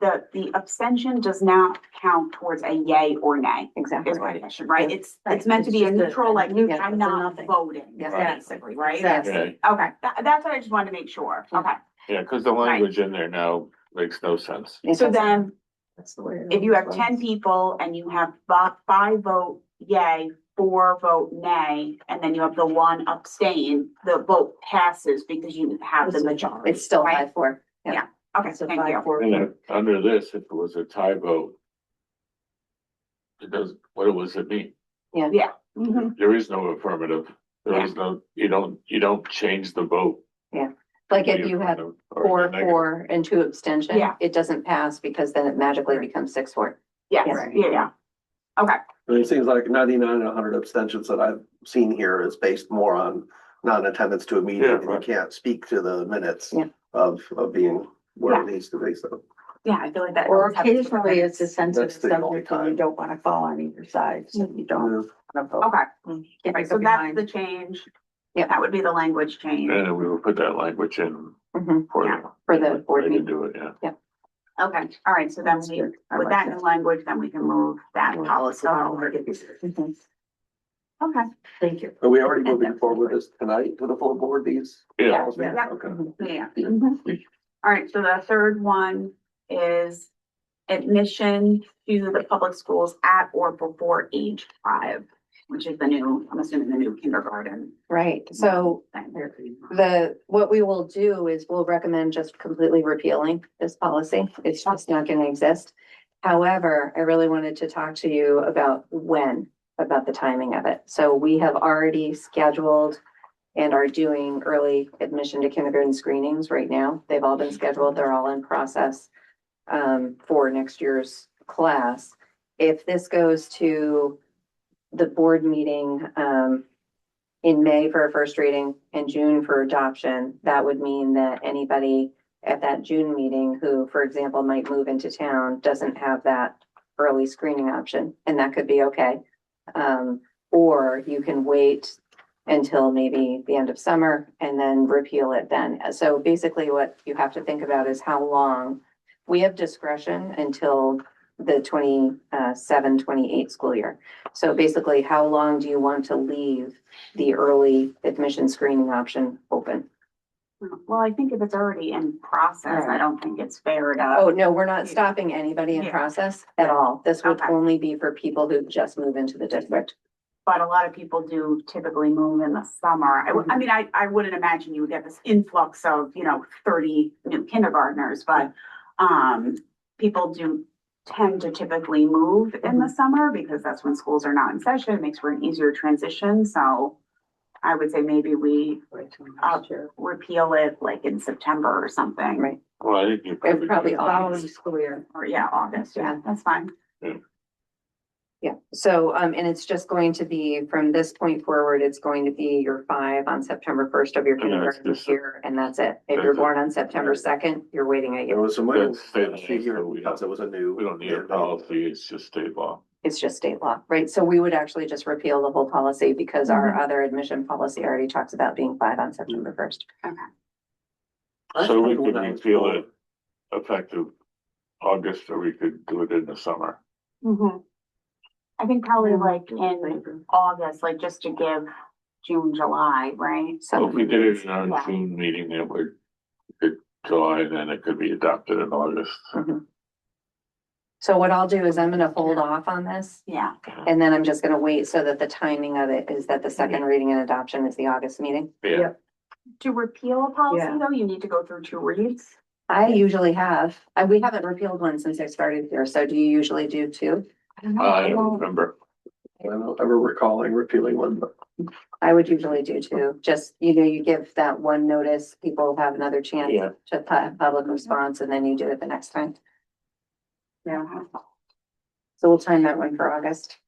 the abstention does not count towards a yay or nay, Exactly. is my question, right? Yeah. It's meant to be a It's just neutral, like, neutral, I'm it's a not nothing. voting, Yeah. basically, right? Exactly. Okay, Okay, that's what I just wanted to make sure, okay. yeah, because the language in there now makes no sense. So then, That's the way. it if you have always 10 was. people and you have 5 vote yay, 4 vote nay, and then you have the 1 abstain, the vote passes because you have the It's a- majority. It's still right? 5-4. Okay, It's a thank you. 5-4. And then under this, if it was a tie vote, it does, what does it mean? Mhm. There is no affirmative. There is no, you don't change the vote. Like if you have Or 4-4 and 2 abstention, Yeah. it doesn't pass because then it magically becomes 6-4. Yes, Right. yeah. Okay, And it seems like 99 and 100 abstentions that I've seen here is based more on non-attendance to a meeting, Yeah, and you right. can't speak to the minutes Yeah. of being where it needs to be, so. yeah, I feel like that. Or always happens with occasionally it's a minutes. sensitive That's the only subject and you time. don't wanna fall on either side, so you don't wanna vote. Okay, Get right, so go that's behind. the change. Yeah. That would be the language change. And we will put that language in Mhm. for Yeah. the. For the board way to meeting. do it, yeah. Okay, all right, so then That's we, good. I with like that that. new language, then we can move that policy forward. Mhm. Okay, Thank you. Are we already moving forward with this tonight to the full board, these? Yeah. policies? Yeah. Okay. yeah. All right, so the third one is admission to the public schools at or before age 5, which is I'm assuming the new kindergarten. Right, so what we will do is we'll recommend just completely repealing this policy. It's just not gonna exist. However, I really wanted to talk to you about the timing of it. So we have already scheduled and are doing early admission to kindergarten screenings right now. They've all been scheduled, they're all in process for next year's class. If this goes to the board meeting in May for a first reading and June for adoption, that would mean that anybody at that June meeting who, for example, might move into town, doesn't have that early screening option, and that could be okay. Or you can wait until maybe the end of summer and then repeal it then. So basically what you have to think about is how long we have discretion until the 27-28 school year. So basically, how long do you want to leave the early admission screening option open? Well, I think if it's already in process, I don't think it's fair to. Oh, no, we're not stopping anybody in Yeah. process at all. This would Okay. only be for people who just move into the district. But a lot of people do typically move in the summer. I mean, I wouldn't imagine you would get this influx of, 30 new kindergartners, but, people do tend to typically move in the summer because that's when schools are not in session. It makes for an easier transition. So I would say maybe we repeal it like in September or something. Right. Well, I think you It probably Following August. school year. Or yeah, August. Yeah, that's fine. Yeah, so, and it's just going to be, from this point forward, it's going to be your 5 on September 1st of your And that's kindergarten just- year, and that's it. If you're born on September 2nd, you're waiting a There year. was some wiggle That's state law, last year so we because don't- it was a new. We don't need a policy, it's just state law. It's just state law, right? So we would actually just repeal the whole policy because our other admission policy already talks about being 5 on September 1st. So we could repeal it effective August, or we could do it in the summer. I think probably like in August, like just to give June, July, right? So if we did it in our Yeah. June meeting, it would, July, then it could be adopted in August. Mhm. So what I'll do is I'm gonna hold off on this, Yeah, and then I'm just gonna wait so that the timing of it is that the second reading and adoption is the August meeting. Yeah, To repeal a policy Yeah. though, you need to go through two reads. I usually have, we haven't repealed one since I started here, so do you usually do two? I don't know. I don't remember. I don't ever recalling repealing one, but I would usually do two, just, you give that one notice, people have another chance Yeah. to public response, and then you do it the next time. Yeah, so we'll time that one for August.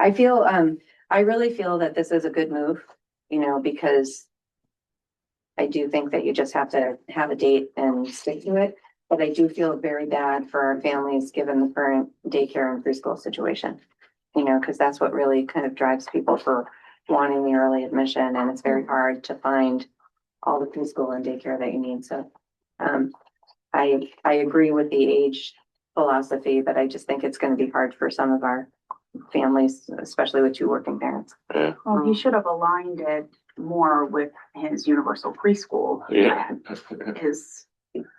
I feel, I really feel that this is a good move, because I do think that you just have to have a date and stick to it. But I do feel very bad for our families, given the current daycare and preschool situation. Because that's what really kind of drives people for wanting the early admission, and it's very hard to find all the preschool and daycare that you need, so. I agree with the age philosophy, but I just think it's gonna be hard for some of our families, especially with two working parents. Yeah, Well, he should have aligned it more with his universal preschool yeah. plan is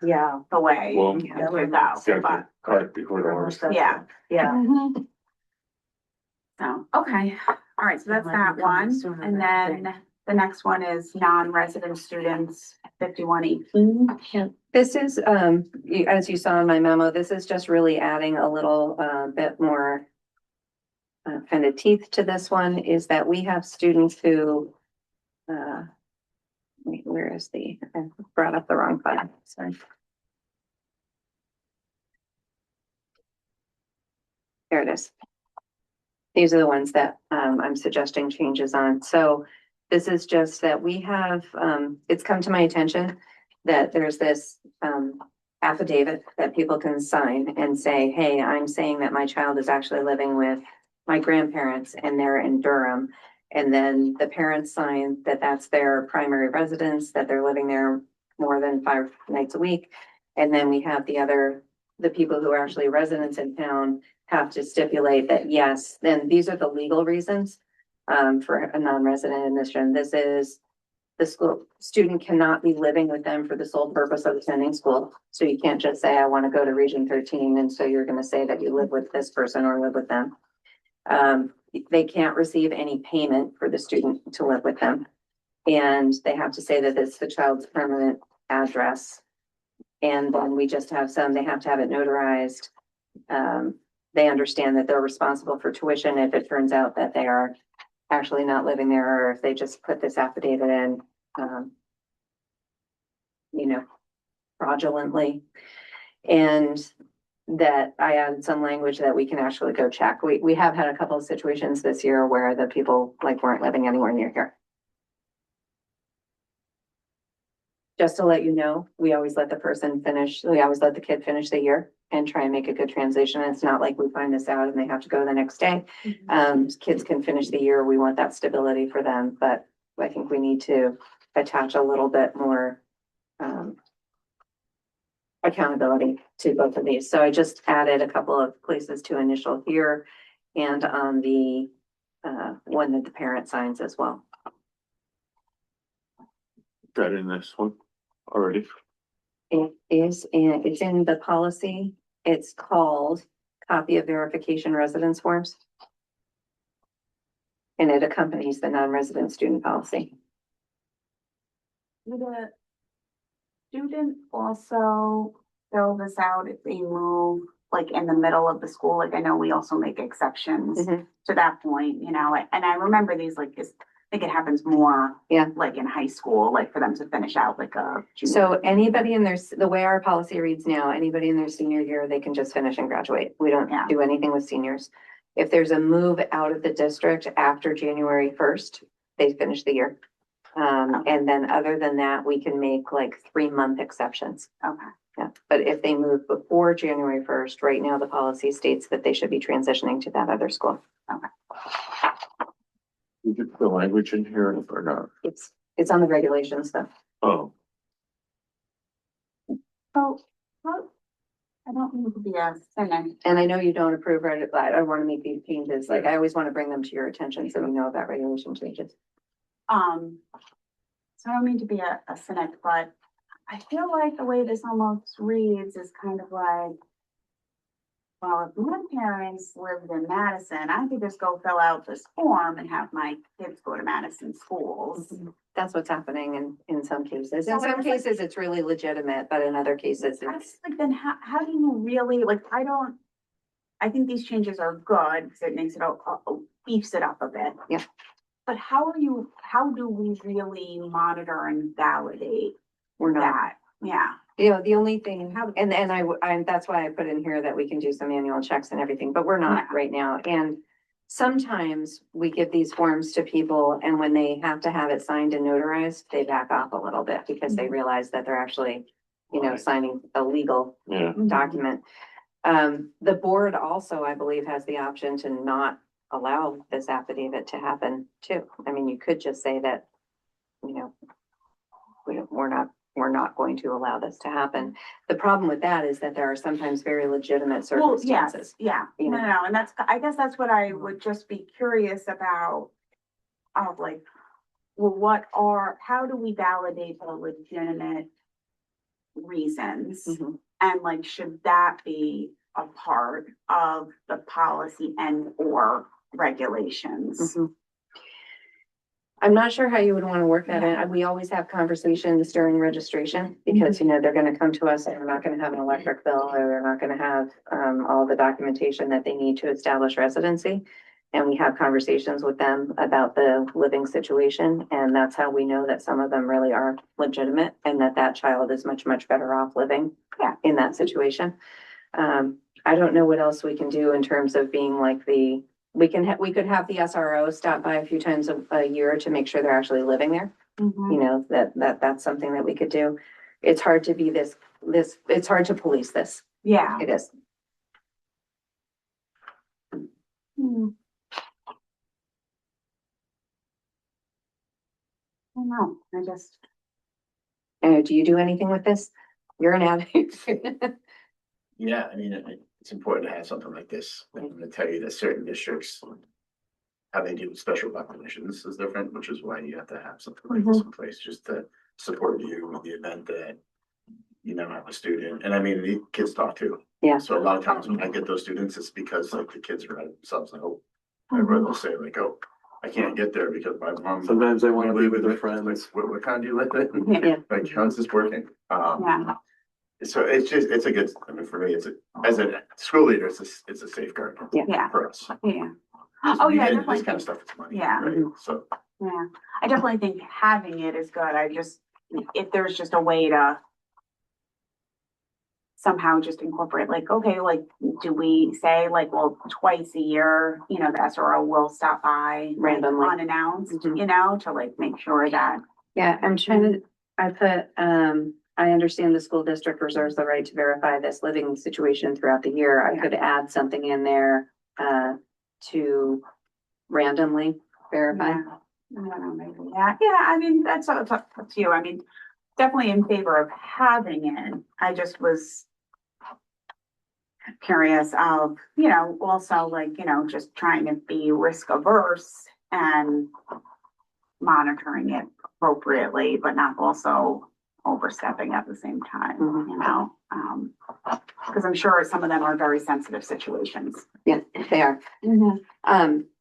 Yeah, the way Well, it would go, Got the but, cart before the horse. yeah. yeah. So, okay, all right, so that's That might that be coming one, sooner and than I think. then the next one is non-resident students, 5118. This is, as you saw in my memo, this is just really adding a little, bit more kind of teeth to this one, is that we have students who, wait, where is I brought up the wrong file, sorry. There it is. These are the ones that, I'm suggesting changes on. So this is just that we have, it's come to my attention that there's this, affidavit that people can sign and say, hey, I'm saying that my child is actually living with my grandparents and they're in Durham. And then the parents sign that that's their primary residence, that they're living there more than 5 nights a week. And then we have the people who are actually residents in town have to stipulate that, yes, then these are the legal reasons for a non-resident admission. This is the school student cannot be living with them for the sole purpose of attending school. So you can't just say, I want to go to Region 13. And so you're going to say that you live with this person or live with them. They can't receive any payment for the student to live with them. And they have to say that it's the child's permanent address. And then we just have they have to have it notarized. They understand that they're responsible for tuition if it turns out that they are actually not living there, or if they just put this affidavit in, fraudulently. And that I added some language that we can actually go check. We have had a couple of situations this year where the people weren't living anywhere near here. Just to let you know, we always let the kid finish the year and try and make a good transition. It's not like we find this out and they have to go the next day. Kids can finish the year. We want that stability for them, but I think we need to attach a little bit more accountability to both of these. So I just added a couple of places to initial here and on the one that the parent signs as well. That in this one already. It's in the policy. It's called copy of verification residence forms. And it accompanies the non-resident student policy. Would a student also fill this out if they move in the middle of the school? I know we also make exceptions Mhm. to that point, and I remember these I think it happens more. Yeah. In high school, for them to finish out a junior. So anybody in the way our policy reads now, anybody in their senior year, they can just finish and graduate. We don't Yeah. do anything with seniors. If there's a move out of the district after January 1st, they finish the year. And then other than that, we can make 3-month exceptions. Okay. Yeah, but if they move before January 1st, right now the policy states that they should be transitioning to that other school. You get the language in here or not? It's on the regulations though. Oh, So, I don't need to be a cynic. And I know you don't approve, right? I want to make these changes. I always want to bring them to your attention so we know about regulation changes. So I don't mean to be a cynic, but I feel like the way this almost reads is kind of well, if my parents lived in Madison, I could just go fill out this form and have my kids go to Madison schools. That's what's happening in some cases. So In some it's like- cases, it's really legitimate, but in other cases, I it's, just like, then how do you really, like, I think these changes are good, because it makes it, beefs it up a bit. Yeah. But how do we really monitor and validate we're not. that? Yeah. You know, the only thing, How- and that's why I put in here that we can do some manual checks and everything, but we're not Yeah. right now. And sometimes we give these forms to people and when they have to have it signed and notarized, they back off a little bit because they realize that they're actually, you know, signing a legal Yeah, document. The board also, I believe, has the option to not allow this affidavit to happen too. I mean, you could just say that, you know, we're not going to allow this to happen. The problem with that is that there are sometimes very legitimate Well, yes, circumstances. yeah, you no, know. no, and I guess that's what I would just be curious about. Of like, well, how do we validate the legitimate reasons? Mhm. And like, should that be a part of the policy and or regulations? Mhm. I'm not sure how you would want to work that Yeah. in. We always have conversations during registration because, you know, they're gonna come to us and they're not gonna have an electric bill or they're not gonna have all the documentation that they need to establish residency. And we have conversations with them about the living situation, and that's how we know that some of them really are legitimate and that that child is much, much better off living Yeah. in that situation. I don't know what else we can do in terms of being like we could have the SRO stop by a few times a year to make sure they're actually living there. Mhm. You know, that's something that we could do. It's hard to be it's hard to police this. Yeah. It is. Hmm. I don't know, I just, Do you do anything with this? You're an advocate. Yeah, I mean, it's important to have something like this. I'm gonna tell you that certain districts, how they deal with special populations is different, which is why you have to have something like this in place, just to support you in the event that you never have a student. And I mean, the kids talk too. Yeah. So a lot of times when I get those students, it's because like the kids are by themselves. Like, oh, everybody will say like, oh, I can't get there because my mom. Sometimes they want to be live with their it. friends. What kind of deal with it? Yeah. Like, how's this working? yeah, So it's a good, I mean, for me, as a school leader, it's a safeguard. Yeah. For us. yeah. Oh, yeah, I This definitely kind of think, stuff is money. Yeah. Right, so. yeah, I definitely think having it is good, if there's just a way to somehow just incorporate, like, okay, like, do we say like, well, twice a year, you know, the SRO will stop by like, Randomly. unannounced, Mhm. you know, to like make sure that. Yeah, I'm trying to, I put, I understand the school district reserves the right to verify this living situation throughout the year. I could add something in there, to randomly verify. Yeah, I don't know, maybe, yeah, I mean, that's up to you, I mean, definitely in favor of having it, I just was curious of, you know, also like, you know, just trying to be risk averse and monitoring it appropriately, but not also overstepping at the same time, Mhm. you know? Because I'm sure some of them are very sensitive situations. Yeah, they are.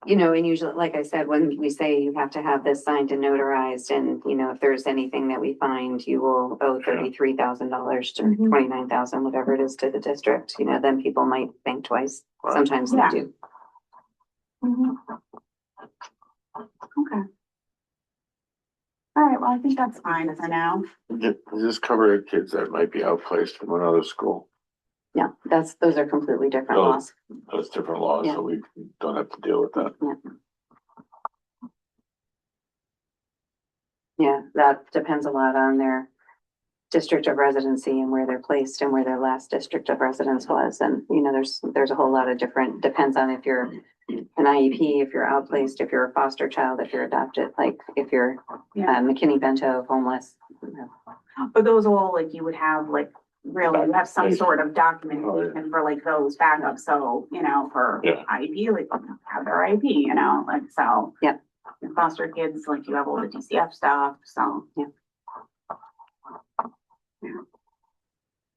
You know, and usually, like I said, when we say you have to have this signed and notarized and, you know, if there's anything that we find, you will owe $33,000 to Mhm. 29,000, whatever it is to the district, you know, then people might think twice. Sometimes they Yeah. do. Okay. All right, well, I think that's fine for now. does this cover kids that might be outplaced from another school? Yeah, those are completely different Oh. laws. That's different laws, Yeah. so we don't have to deal with that. Yeah, that depends a lot on their district of residency and where they're placed and where their last district of residence was. And, you know, there's a whole lot of different, depends on if you're an IEP, if you're outplaced, if you're a foster child, if you're adopted, like if you're Yeah. McKinney-Bento, homeless. You know. But those all like you would have like really, you have some sort of documentation for like those backups. So, you know, for Yeah. IEP, like have their IEP, you know, like so. Yep. In foster kids, like you have all the DCF stuff, so. Yeah. Yeah.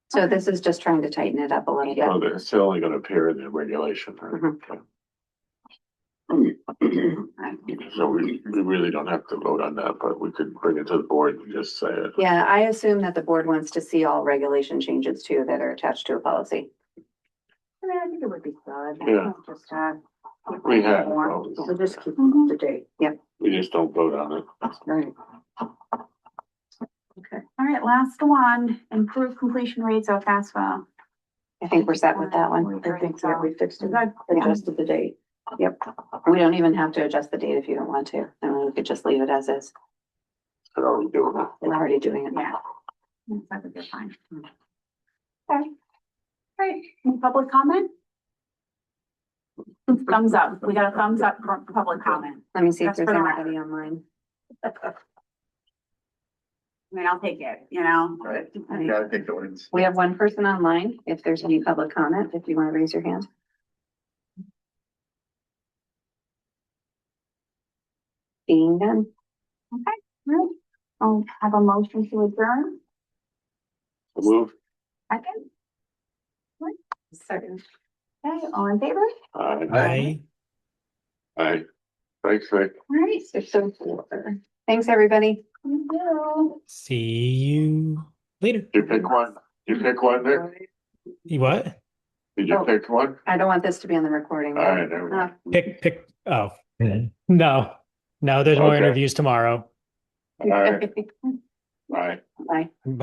So this is just trying to tighten it up a little bit. So it's only gonna appear in the regulation, right? Mhm. So we really don't have to vote on that, but we could bring it to the board and just say it. Yeah, I assume that the board wants to see all regulation changes too that are attached to a policy. I mean, I think it would be good. Yeah. Just, We have, more. So just keep Mhm. up to date. we just don't vote on it. Right. All right, last one, improve completion rates of FAFSA. I think we're set with that one. I think that we fixed it, Good. adjusted the date. Yep. We don't even have to adjust the date if you don't want to. I mean, we could just leave it as is. So are we doing it? We're already doing it. Yeah. That would be fine. Okay. Right, any public comment? Thumbs up, we got a thumbs up for public comment. Let me see if That's there's for the record. anybody online. I mean, I'll take it, you know? Right. I You mean, gotta take the wins. We have one person online. If there's any public comment, if you want to raise your hand. Being done. right. I'll have a motion to adjourn. Move. Second, Second. okay, all in favor? Aye. Aye. Thanks, Rick. All right. 6:04. Thanks, everybody. Thank you. See you later. Did you pick one? Did you pick one, Nick? You what? Did you Oh. pick one? I don't want this to be on the recording. All right, never mind. Pick. Oh, no, no. There's more Okay. interviews tomorrow. All right. Bye. Bye.